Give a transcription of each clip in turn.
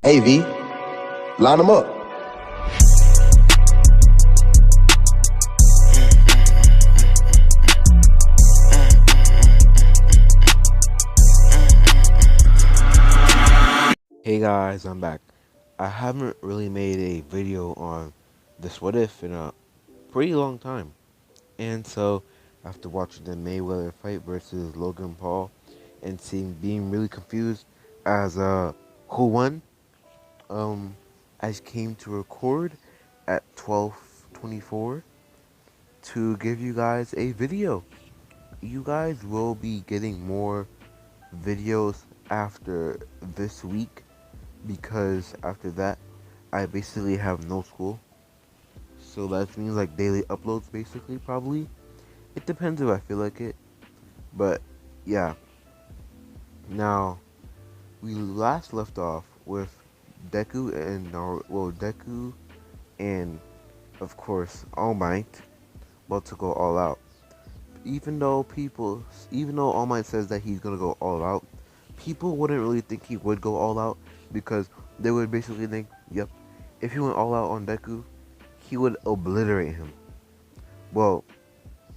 Hey V, line them up. Hey guys, I'm back. I haven't really made a video on this what if in a pretty long time. And so, after watching the Mayweather fight versus Logan Paul and being really confused as who won, I came to record at 12:24 to give you guys a video. You guys will be getting more videos after this week because after that I basically have no school. So that means like daily uploads basically probably. It depends if I feel like it. But yeah. Now we last left off with Deku and of course All Might about to go all out. Even though All Might says that he's gonna go all out, people wouldn't really think he would go all out because they would basically think, yep, if he went all out on Deku, he would obliterate him. Well,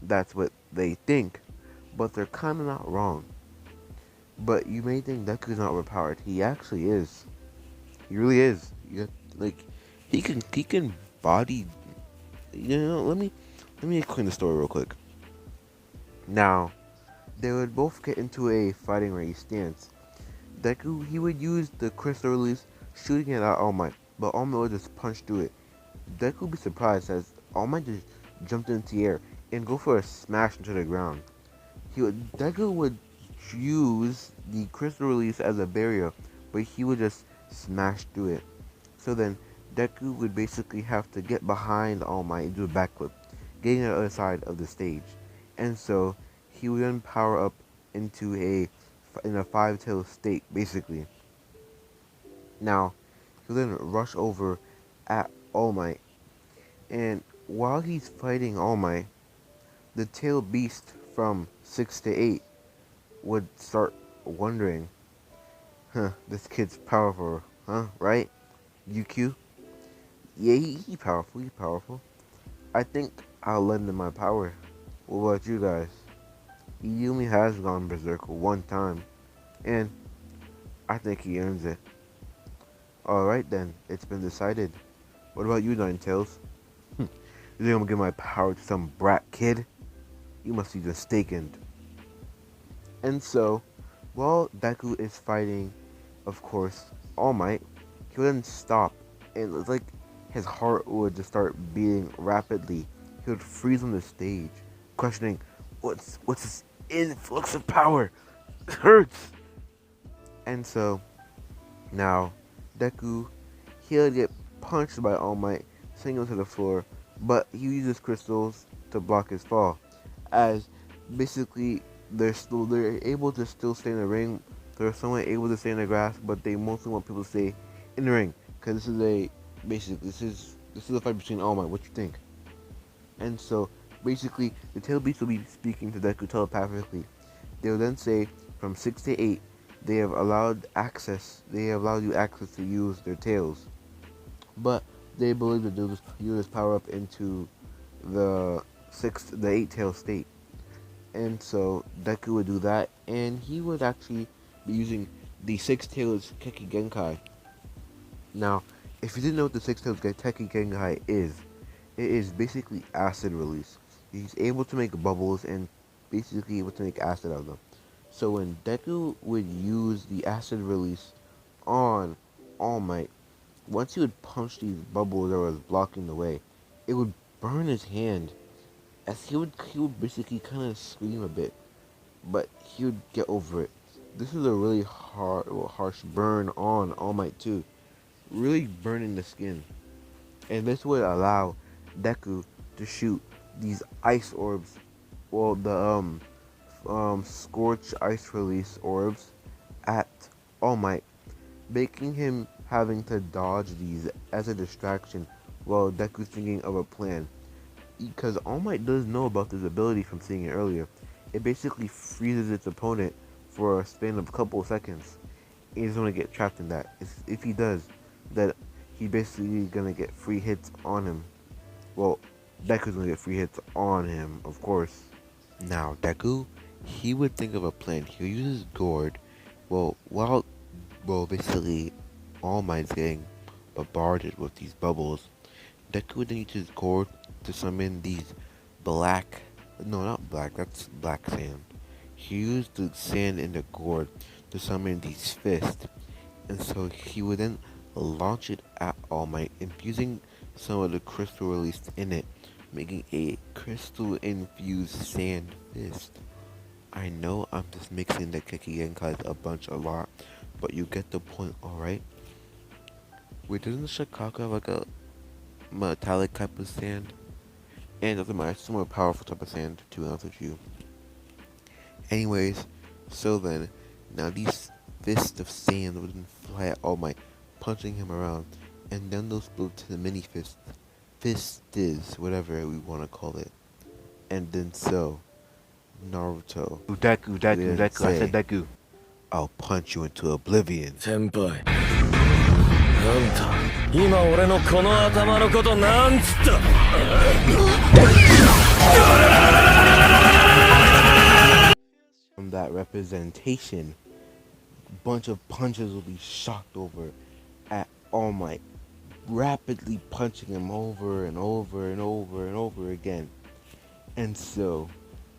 that's what they think, but they're kind of not wrong. But you may think Deku's not overpowered. He actually is. He really is. Like he can body. Let me explain the story real quick. Now, they would both get into a fighting range stance. Deku, he would use the crystal release, shooting it at All Might, but All Might would just punch through it. Deku would be surprised as All Might just jumped into the air and go for a smash into the ground. Deku would use the crystal release as a barrier, but he would just smash through it. So then Deku would basically have to get behind All Might and do a backflip, getting on the other side of the stage. And so he would then power up into a five-tail state, basically. Now, he'll then rush over at All Might, and while he's fighting All Might, the tail beast from 6 to 8 would start wondering, this kid's powerful, right? UQ? Yeah, he powerful. I think I'll lend him my power. What about you guys? He only has gone berserker one time, and I think he earns it. Alright then, it's been decided. What about you, Ninetales? You think I'm gonna give my power to some brat kid? You must be mistaken. And so, while Deku is fighting, of course, All Might, he wouldn't stop. And it's like his heart would just start beating rapidly. He would freeze on the stage, questioning, what's this influx of power? It hurts! And so, now, Deku, he'll get punched by All Might, sending him to the floor, but he uses crystals to block his fall. As basically they're able to still stay in the ring. They're somewhat able to stay in the grass, but they mostly want people to stay in the ring because this is a fight between All Might. What you think? And so basically the tail beast will be speaking to Deku telepathically. They will then say from 6 to 8 they have allowed you access to use their tails, but they believe that they'll just use this power up into the 8 tail state. And so Deku would do that, and he would actually be using the 6-tailed Keki Genkai. Now, if you didn't know what the 6-tailed Keki Genkai is, it is basically acid release. He's able to make bubbles and basically able to make acid out of them. So when Deku would use the acid release on All Might, once he would punch these bubbles that was blocking the way, it would burn his hand. As he would basically kind of scream a bit, but he would get over it. This is a really harsh burn on All Might too, really burning the skin, and this would allow Deku to shoot these ice orbs, well the scorch ice release orbs at All Might, making him having to dodge these as a distraction while Deku's thinking of a plan. Because All Might does know about this ability from seeing it earlier. It basically freezes its opponent for a span of a couple of seconds. He doesn't want to get trapped in that. If he does, that he basically gonna get free hits on him. Well, Deku's gonna get free hits on him, of course. Now, Deku, he would think of a plan. He'll use his gourd. Basically, All Might's getting bombarded with these bubbles. Deku would then use his gourd to summon these black. No, not black. That's black sand. He used the sand in the gourd to summon these fists, and so he would then launch it at All Might, infusing some of the crystal released in it, making a crystal infused sand fist. I know I'm just mixing the kick again cause a lot, but you get the point, alright? Wait, doesn't Chicago have like a metallic type of sand? And it doesn't matter, it's a more powerful type of sand, to be honest with you. Anyways, so then, now these fists of sand would then fly at All Might, punching him around, and then they'll split to the mini fists. Fist is whatever we want to call it. And then so, Naruto. Deku, I said Deku. I'll punch you into oblivion. 先輩あんた今俺のこの頭のことなんつった From that representation, bunch of punches will be shocked over at All Might, rapidly punching him over and over and over and over again. And so,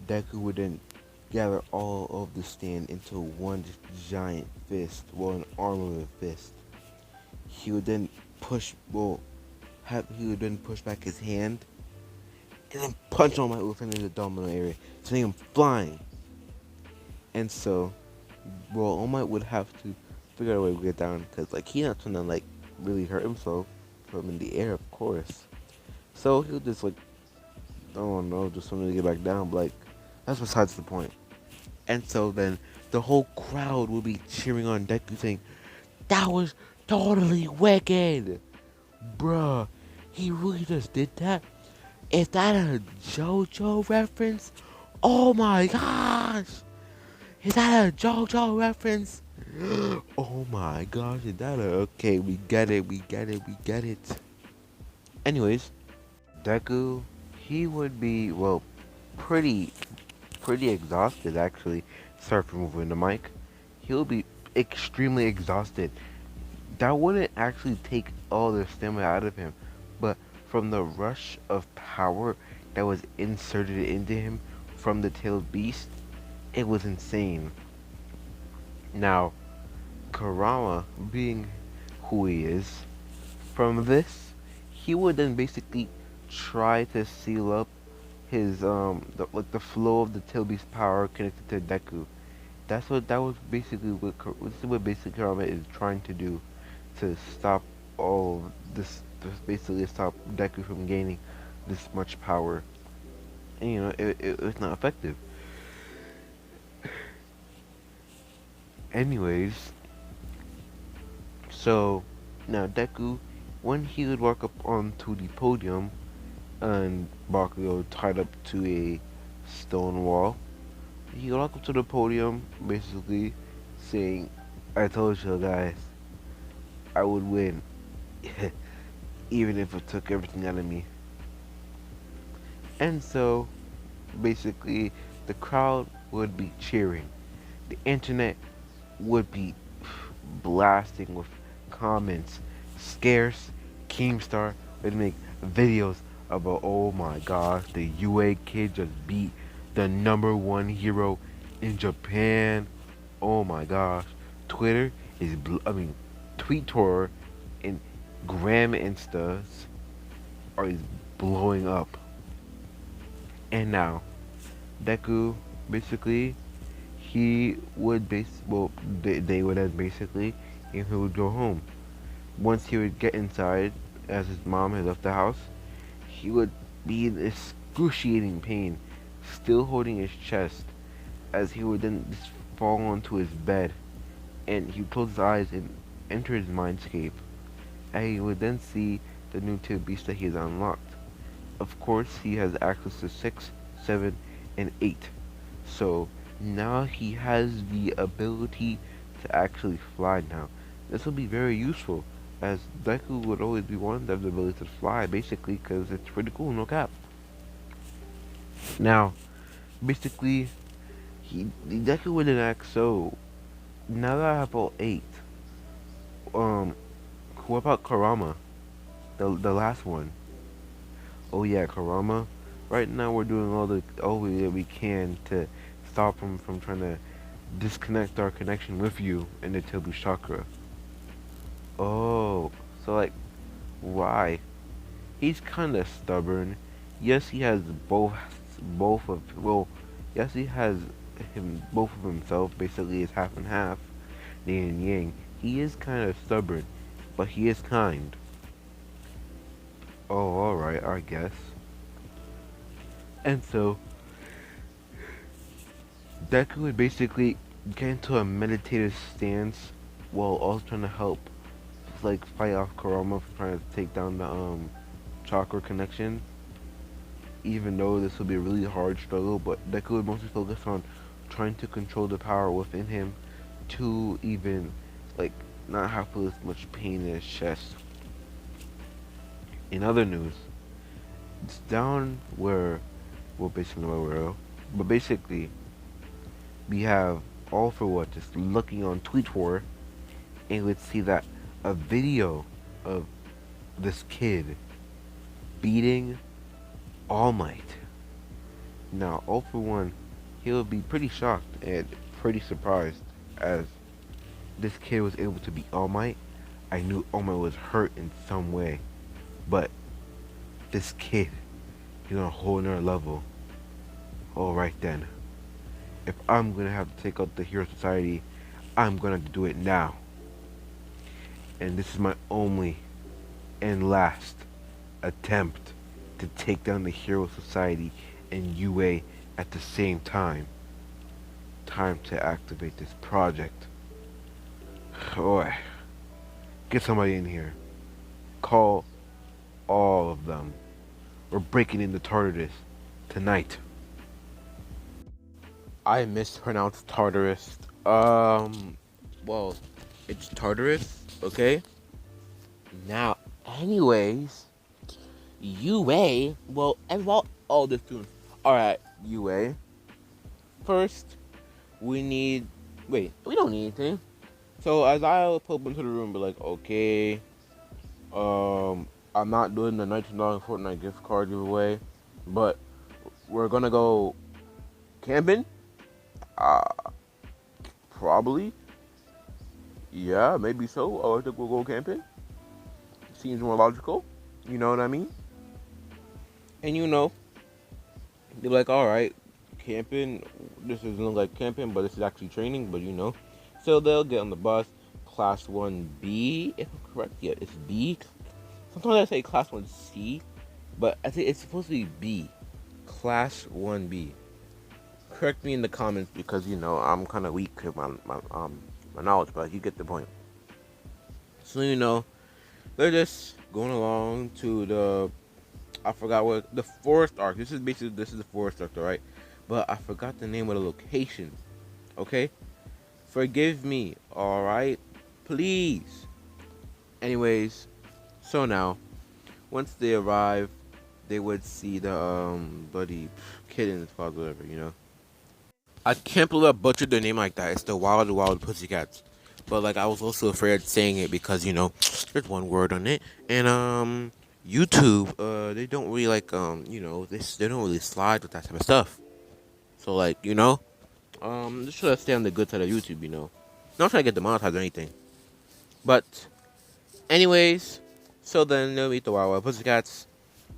Deku would then gather all of the stand into one giant fist, an arm of a fist. He would then push back his hand and then punch All Might within the abdominal area, sending him flying. And so, All Might would have to figure out a way to get down, because he's not trying to really hurt himself from in the air, of course. So he'll just just want to get back down, but that's besides the point. And so then the whole crowd will be cheering on Deku, saying, "That was totally wicked, bruh. He really just did that. Is that a JoJo reference? Oh my gosh! Is that a JoJo reference? Oh my gosh, is that okay, we get it. Anyways, Deku, he would be, pretty exhausted actually. Sorry for moving the mic. He'll be extremely exhausted. That wouldn't actually take all the stamina out of him, but from the rush of power that was inserted into him from the tailed beast, it was insane. Now, Kurama, being who he is, from this, he would then basically try to seal up his the flow of the tail beast power connected to Deku. This is what basically Kurama is trying to do to stop all of this, basically stop Deku from gaining this much power. And it's not effective. Anyways, so now Deku, when he would walk up onto the podium and Bakugo tied up to a stone wall, he would walk up to the podium basically saying, "I told you guys, I would win, even if it took everything out of me." And so, basically, the crowd would be cheering. The internet would be blasting with comments. Scarce Keemstar would make videos about, "Oh my gosh, the UA kid just beat the #1 hero in Japan. Oh my gosh." Twitter is, Tweetor and Gram Instas are blowing up. And now, Deku, basically, he would they would have basically, and he would go home. Once he would get inside, as his mom had left the house, he would be in excruciating pain, still holding his chest, as he would then just fall onto his bed, and he would close his eyes and enter his mindscape, and he would then see the new tail beast that he has unlocked. Of course, he has access to 6, 7, and 8. So now he has the ability to actually fly now. This will be very useful, as Deku would always be one that have the ability to fly, basically, because it's pretty cool, no cap. Now, basically, Deku would enact, so, now that I have all 8, um, what about Kurama? The last one. Oh yeah, Kurama. Right now we're doing all that we can to stop him from trying to disconnect our connection with you in the Tobu chakra. Oh, so like, why? He's kind of stubborn. Yes, he has both of, well, yes, he has both of himself, basically it's half and half, yin and yang. He is kind of stubborn, but he is kind. Oh, alright, I guess. And so, Deku would basically get into a meditative stance while also trying to help, like, fight off Kurama from trying to take down the, chakra connection. Even though this will be a really hard struggle, but Deku would mostly focus on trying to control the power within him to even, like, not have as much pain in his chest. In other news, it's down where, well, basically nowhere, but basically, we have All For What just looking on Twitter, and would see that a video of this kid beating All Might. Now, All For One, he'll be pretty shocked and pretty surprised as this kid was able to beat All Might. I knew All Might was hurt in some way, but this kid, he's on a whole nother level. Alright then. If I'm gonna have to take out the Hero Society, I'm gonna do it now. And this is my only and last attempt to take down the Hero Society and UA at the same time. Time to activate this project. Boy, get somebody in here. Call all of them. We're breaking into Tartarus tonight. I mispronounced Tartarus. Well, it's Tartarus, okay? Now, anyways, UA, well, all this soon. Alright, UA. First, we don't need anything. So, as I pop into the room, be like, okay, I'm not doing the $19 Fortnite gift card giveaway, but we're gonna go camping. Probably. Yeah, maybe so. I think we'll go camping. Seems more logical. You know what I mean? And they're like, alright, camping. This doesn't look like camping, but this is actually training, but So they'll get on the bus, class 1B, if I'm correct. Yeah, it's B. Sometimes I say class 1C, but I think it's supposed to be B. Class 1B. Correct me in the comments because I'm kind of weak with my knowledge, but you get the point. So they're just going along to I forgot what the forest arc. This is the forest arc, right? But I forgot the name of the location. Okay, forgive me. All right, please. Anyways, so now once they arrive, they would see the bloody kid in his father, whatever. I can't believe I butchered their name like that. It's the Wild Pussycats. But like I was also afraid saying it because there's one word on it, and YouTube they don't really like they don't really slide with that type of stuff. So like just try to stay on the good side of YouTube. Not trying to get demonetized or anything. But anyways, so then they'll meet the Wild Pussycats.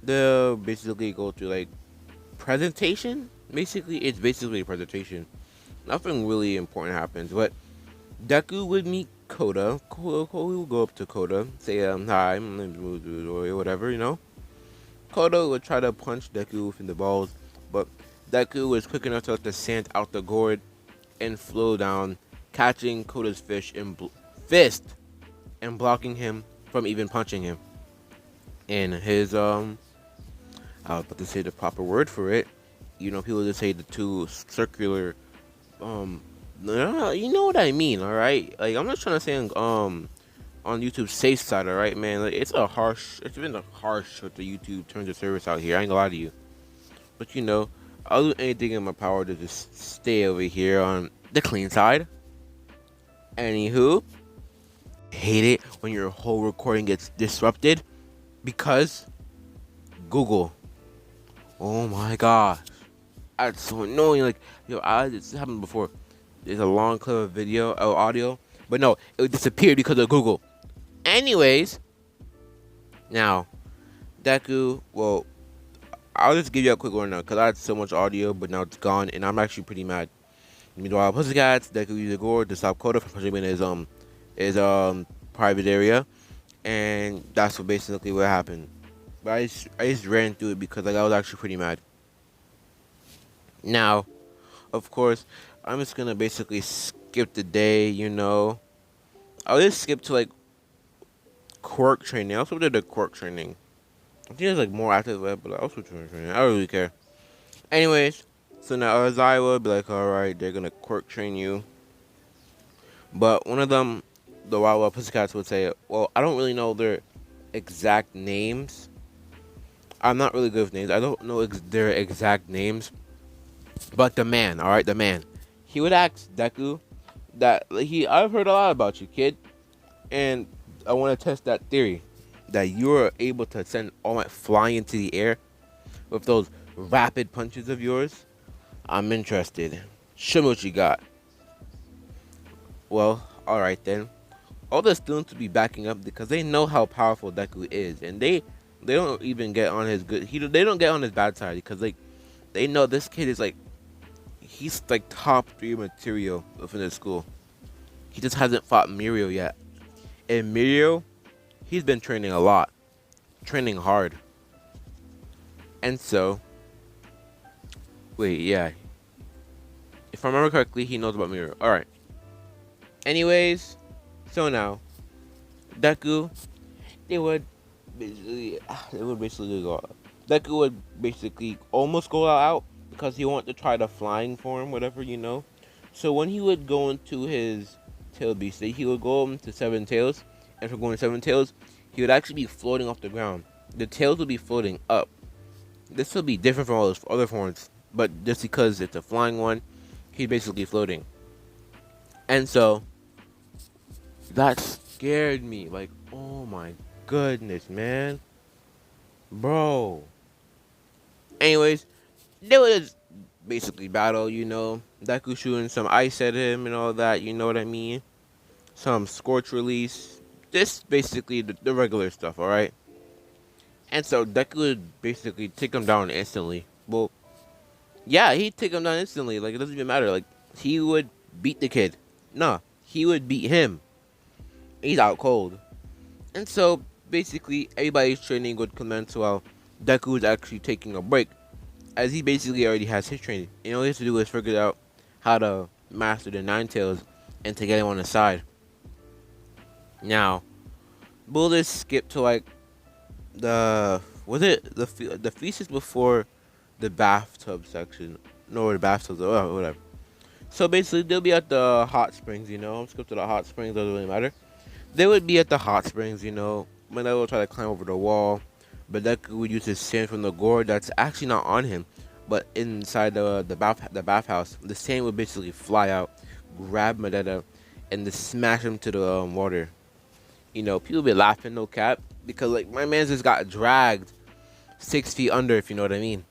They'll basically go through like presentation. Basically, it's basically a presentation. Nothing really important happens, but Deku would meet Koda. Koda will go up to Koda, say hi, or whatever. Koda would try to punch Deku in the balls, but Deku was quick enough to let the sand out the gourd and flow down, catching Koda's fist and blocking him from even punching him. And his I was about to say the proper word for it. People just say the two circular, you know what I mean, all right? Like, I'm not trying to say, on YouTube's safe side, alright, man. Like, it's been a harsh with the YouTube terms of service out here. I ain't gonna lie to you. But you know, I'll do anything in my power to just stay over here on the clean side. Anywho, hate it when your whole recording gets disrupted because Google. Oh my gosh. That's so annoying. Like, yo, this happened before. There's a long clip of video or audio, but no, it would disappear because of Google. Anyways, now, Deku, well, I'll just give you a quick one now, because I had so much audio, but now it's gone, and I'm actually pretty mad. Meanwhile, Pussycats, Deku used a gore to stop Koda from pushing in his private area, and that's what basically what happened. But I just ran through it because like I was actually pretty mad. Now, of course, I'm just gonna basically skip the day, you know. I'll just skip to like Quirk training. I also did the Quirk training. I think it's like more active, but I also training. I don't really care. Anyways, so now Azai would be like, alright, they're gonna Quirk train you. But one of them, the Wild Wild Pussycats, would say, well, I don't really know their exact names. I'm not really good with names. I don't know their exact names. But the man, alright, the man. He would ask Deku that I've heard a lot about you, kid. And I want to test that theory. That you're able to send All Might flying into the air with those rapid punches of yours. I'm interested. Show me what you got. Well, alright then. All the students will be backing up because they know how powerful Deku is. And they don't even get on his good... They don't get on his bad side because like they know this kid is like... He's like top 3 material within the school. He just hasn't fought Mirio yet. And Mirio, he's been training a lot. Training hard. And so... Wait, yeah. If I remember correctly, he knows about Mirio. Alright. Anyways, so now, Deku, they would basically go out. Deku would basically almost go out because he wanted to try the flying form, whatever, you know. So when he would go into his tail beast, he would go into 7 tails, and from going 7 tails, he would actually be floating off the ground. The tails would be floating up. This would be different from all those other forms, but just because it's a flying one, he's basically floating. And so, that scared me. Like, oh my goodness, man. Bro. Anyways, they would just basically battle, you know. Deku shooting some ice at him and all that, you know what I mean? Some scorch release. This basically the regular stuff, alright? And so Deku would basically take him down instantly. Well, yeah, he'd take him down instantly. Like, it doesn't even matter. Like, he would beat the kid. Nah, he would beat him. He's out cold. And so, basically, everybody's training would commence while Deku is actually taking a break. As he basically already has his training. And all he has to do is figure out how to master the 9 tails and to get him on the side. Now, we'll just skip to like the feast is before the bathtub section. No, the bathtubs, or whatever. So basically, they'll be at the hot springs, you know. Skip to the hot springs, doesn't really matter. They would be at the hot springs, you know, when they will try to climb over the wall. But Deku would use his sand from the gourd that's actually not on him, but inside the bathhouse. The sand would basically fly out, grab Madetta, and just smash him to the water. You know, people be laughing, no cap, because like my man just got dragged 6 feet under, if you know what I mean.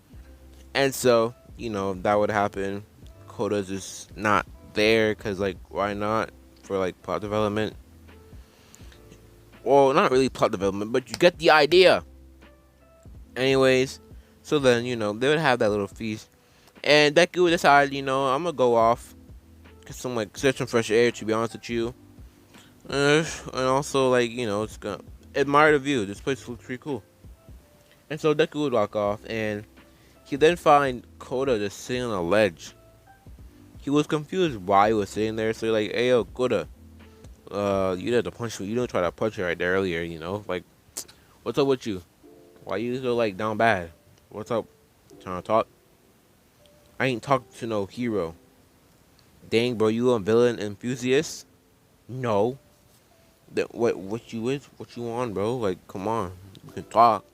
And so, you know, that would happen. Koda's just not there, because like, why not? For like plot development. Well, not really plot development, but you get the idea. Anyways, so then, you know, they would have that little feast. And Deku would decide, you know, I'm gonna go off. Get some, like, get some fresh air, to be honest with you. And also, like, you know, it's gonna admire the view. This place looks pretty cool. And so Deku would walk off, and he then find Koda just sitting on a ledge. He was confused why he was sitting there, so he's like, hey, yo, Koda. You did the punch me. You didn't try to punch me right there earlier, you know? Like, what's up with you? Why you so, like, down bad? What's up? Trying to talk? I ain't talking to no hero. Dang, bro, you a villain enthusiast? No. What you on, bro? Like, come on, we can talk.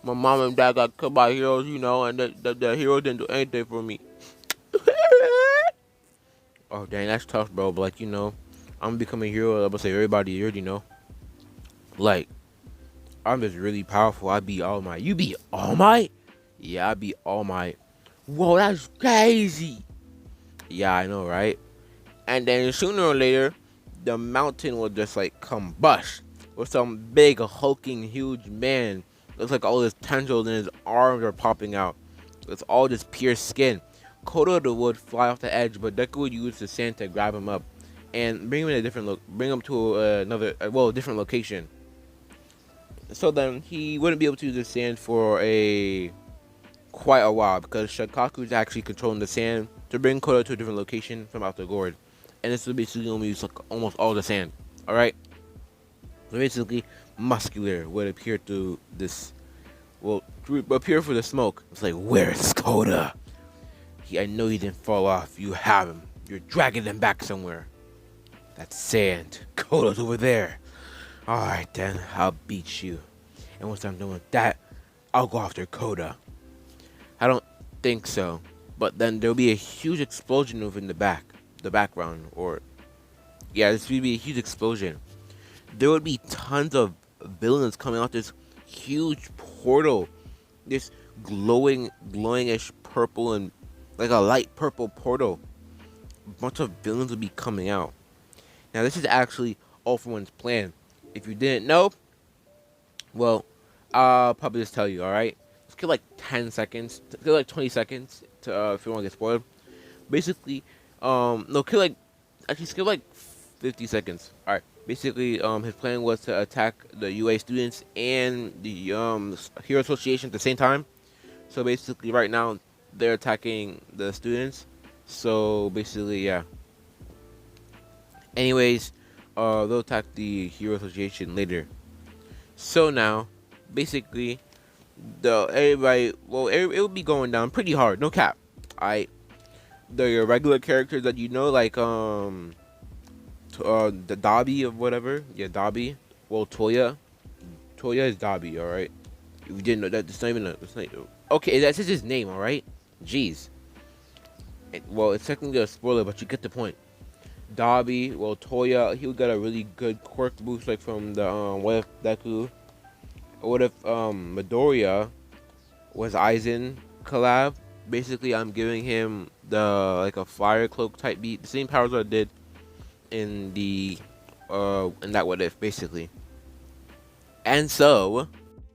My mom and dad got killed by heroes, you know, and the hero didn't do anything for me. Oh dang, that's tough, bro. But like, you know, I'm becoming a hero. I'm gonna say everybody here, you know. Like, I'm just really powerful. I be All Might. You be All Might? Yeah, I be All Might. Whoa, that's crazy. Yeah, I know, right? And then sooner or later, the mountain will just like combust with some big hulking huge man. Looks like all his tendrils and his arms are popping out. It's all just pure skin. Kodo would fly off the edge, but Deku would use the sand to grab him up and bring him in a different look, bring him to different location. So then he wouldn't be able to use the sand for quite a while because Shikaku's actually controlling the sand to bring Kodo to a different location from out the gourd. And this will basically only use like almost all the sand. Alright? So basically, Muscular would appear through this, appear for the smoke. It's like, where's Koda? I know he didn't fall off. You have him. You're dragging him back somewhere. That's sand. Koda's over there. Alright then, I'll beat you. And once I'm done with that, I'll go after Koda. I don't think so. But then there'll be a huge explosion within the background. This would be a huge explosion. There would be tons of villains coming out this huge portal. This glowingish purple and like a light purple portal. A bunch of villains would be coming out. Now this is actually All For One's plan. If you didn't know, well, I'll probably just tell you, alright? Let's give like 10 seconds, kill like 20 seconds to if you want to get spoiled. Basically, skip like 50 seconds. Alright, basically, his plan was to attack the UA students and the Hero Association at the same time. So basically, right now, they're attacking the students. So basically, yeah. Anyways, they'll attack the Hero Association later. So now, basically, it will be going down pretty hard. No cap. The regular characters that you know, like the Dobby of whatever. Yeah, Dobby. Well, Toya. Toya is Dobby. All right. If you didn't know that, it's not even okay, that's just his name. All right. Jeez. It's technically a spoiler, but you get the point. Dobby, Toya, he got a really good quirk boost, like from the what if Deku, or what if Midoriya was Aizen collab. Basically, I'm giving him like a fire cloak type beat, the same powers I did in that what if basically. And so,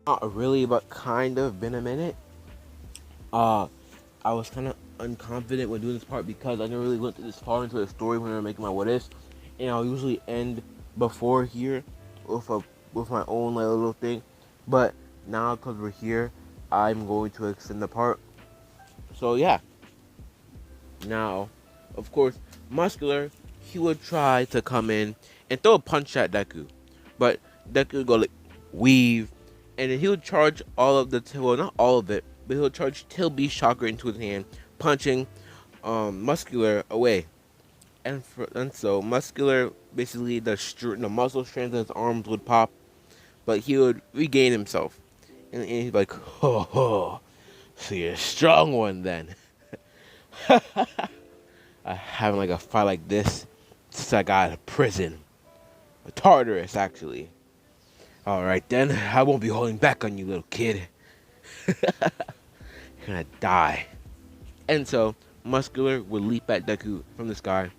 not really, but kind of been a minute. I was kind of unconfident when doing this part because I never really went this far into the story when I was making my what ifs, and I'll usually end before here with my own like little thing. But now because we're here, I'm going to extend the part. So yeah. Now, of course, Muscular, he would try to come in and throw a punch at Deku, but Deku would go like weave, and then he would charge all of not all of it, but he'll charge Tail Beast Chakra into his hand, punching Muscular away. And so Muscular, basically the muscle strands in his arms would pop, but he would regain himself, and he's like, ho ho, so you're a strong one then. I haven't like a fight like this since I got out of prison, a Tartarus actually. All right then, I won't be holding back on you, little kid. You're gonna die. And so Muscular would leap at Deku from the sky,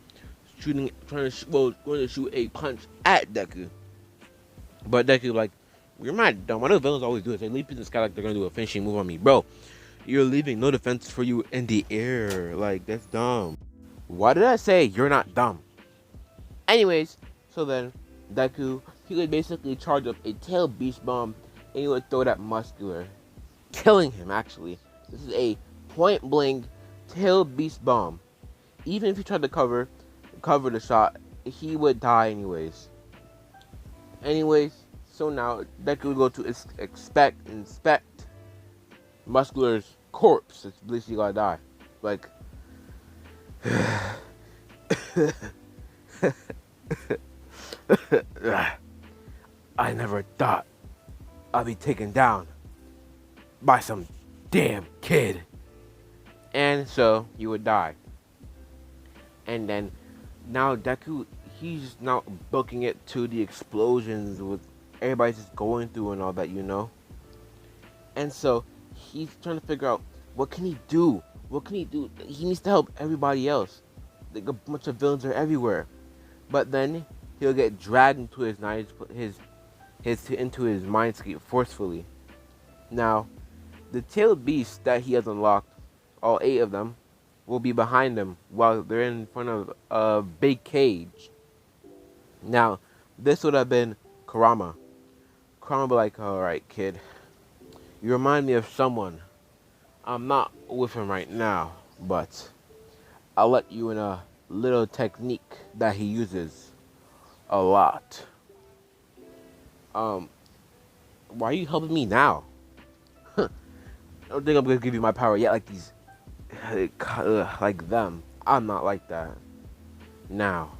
going to shoot a punch at Deku. But Deku like, you're mad dumb. Why do villains always do this? They leap in the sky like they're gonna do a finishing move on me, bro. You're leaving no defense for you in the air. Like, that's dumb. Why did I say you're not dumb? Anyways, so then Deku, he would basically charge up a Tail Beast Bomb and he would throw it at Muscular, killing him actually. This is a point blank Tail Beast Bomb. Even if he tried to cover the shot, he would die anyways. So now Deku would go to inspect Muscular's corpse. It's basically gotta die. Like, I never thought I'd be taken down by some damn kid. And so he would die. And then now Deku, he's now booking it to the explosions with everybody just going through and all that, you know. And so he's trying to figure out what can he do. What can he do? He needs to help everybody else. Like a bunch of villains are everywhere. But then he'll get dragged into his into his mindscape forcefully. Now, the tailed beasts that he has unlocked, all 8 of them, will be behind him while they're in front of a big cage. Now, this would have been Kurama. Kurama would be like, alright kid, you remind me of someone. I'm not with him right now, but I'll let you in a little technique that he uses a lot. Why are you helping me now? I don't think I'm gonna give you my power yet like these, like them. I'm not like that. Now,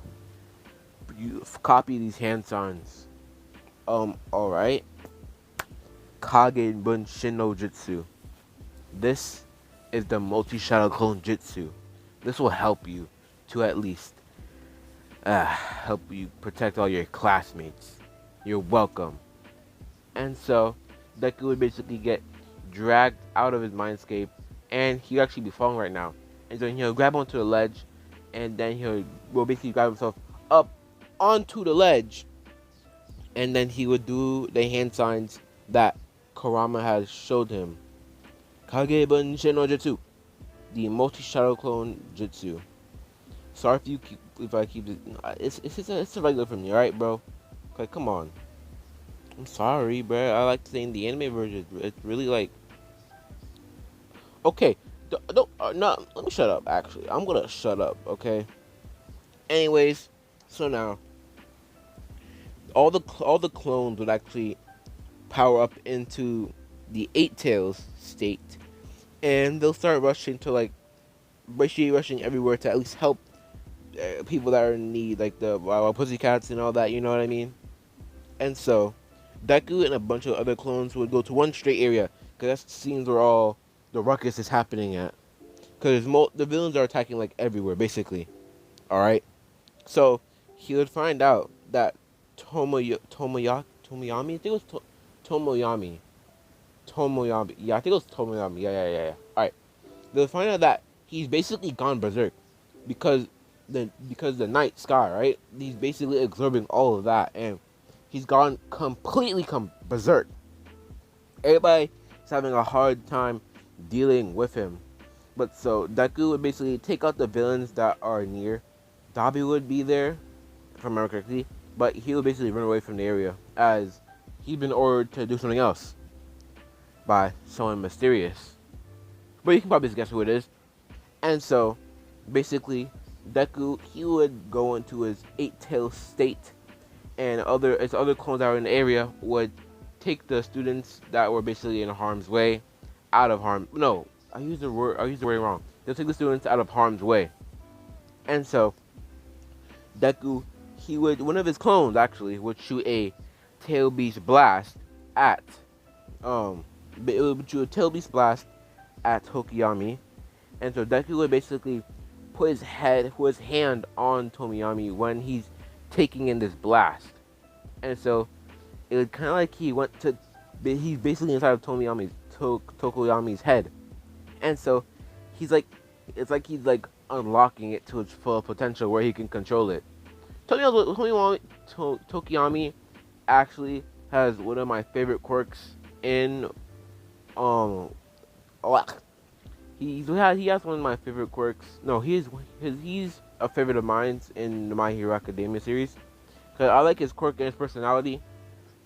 you copy these hand signs. Alright. Kage Bunshin no Jutsu. This is the multi-shadow clone jutsu. This will help you to at least help you protect all your classmates. You're welcome. And so Deku would basically get dragged out of his mindscape, and he'll actually be falling right now. And so he'll grab onto the ledge, and then will basically grab himself up onto the ledge, and then he would do the hand signs that Kurama has showed him. Kage Bunshin no Jutsu, the multi-shadow clone jutsu. Sorry if I keep it. It's a regular for me, alright, bro? Like, come on. I'm sorry, bro. I like saying the anime version. It's really like. Okay, no. Let me shut up. Actually, I'm gonna shut up. Okay. Anyways, so now all the clones would actually power up into the 8 tails state, and they'll start rushing to rushing everywhere to at least help people that are in need, like the pussycats and all that. You know what I mean? And so Deku and a bunch of other clones would go to one straight area, because that's the scenes where all the ruckus is happening at. Because the villains are attacking like everywhere, basically. Alright? So he would find out that Tomoyami, I think it was Tomoyami. Yeah, I think it was Tomoyami. Yeah. Alright. They'll find out that he's basically gone berserk. Because the night sky, right? He's basically absorbing all of that, and he's gone completely berserk. Everybody's having a hard time dealing with him. But so Deku would basically take out the villains that are near. Dabi would be there, if I remember correctly, but he would basically run away from the area as he'd been ordered to do something else by someone mysterious. But you can probably guess who it is. And so basically Deku, he would go into his 8-tail state, and his other clones that were in the area would take the students that were basically in harm's way out of harm. No, I used the word wrong. They'll take the students out of harm's way. And so Deku, one of his clones actually would shoot a tail beast blast at Tokiyami. And so Deku would basically put his hand on Tomoyami when he's taking in this blast. And so it was kind of like he's basically inside of Tokoyami's head. And so it's like he's unlocking it to its full potential where he can control it. Tokiyami actually has one of my favorite quirks in he has one of my favorite quirks. No, he's a favorite of mine in the My Hero Academia series, because I like his quirk and his personality,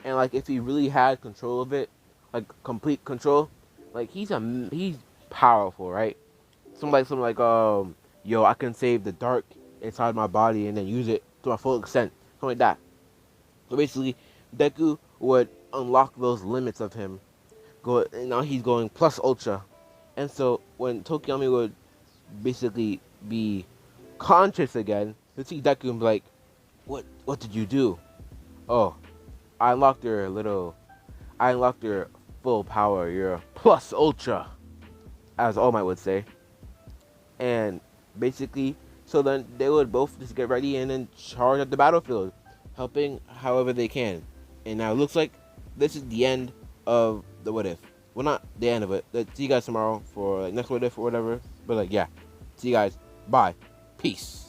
and like if he really had control of it, like complete control, like he's powerful, right? Something like yo, I can save the dark inside my body and then use it to my full extent, something like that. So basically, Deku would unlock those limits of him. Now he's going plus ultra. And so when Tokiyami would basically be conscious again, he'd see Deku and be like, what did you do? oh, I unlocked your full power, your plus ultra, as All Might would say. And basically, so then they would both just get ready and then charge at the battlefield, helping however they can. And now it looks like this is the end of the What If. Well, not the end of it. Let's see you guys tomorrow for like next What If or whatever. But like, yeah, see you guys. Bye. Peace.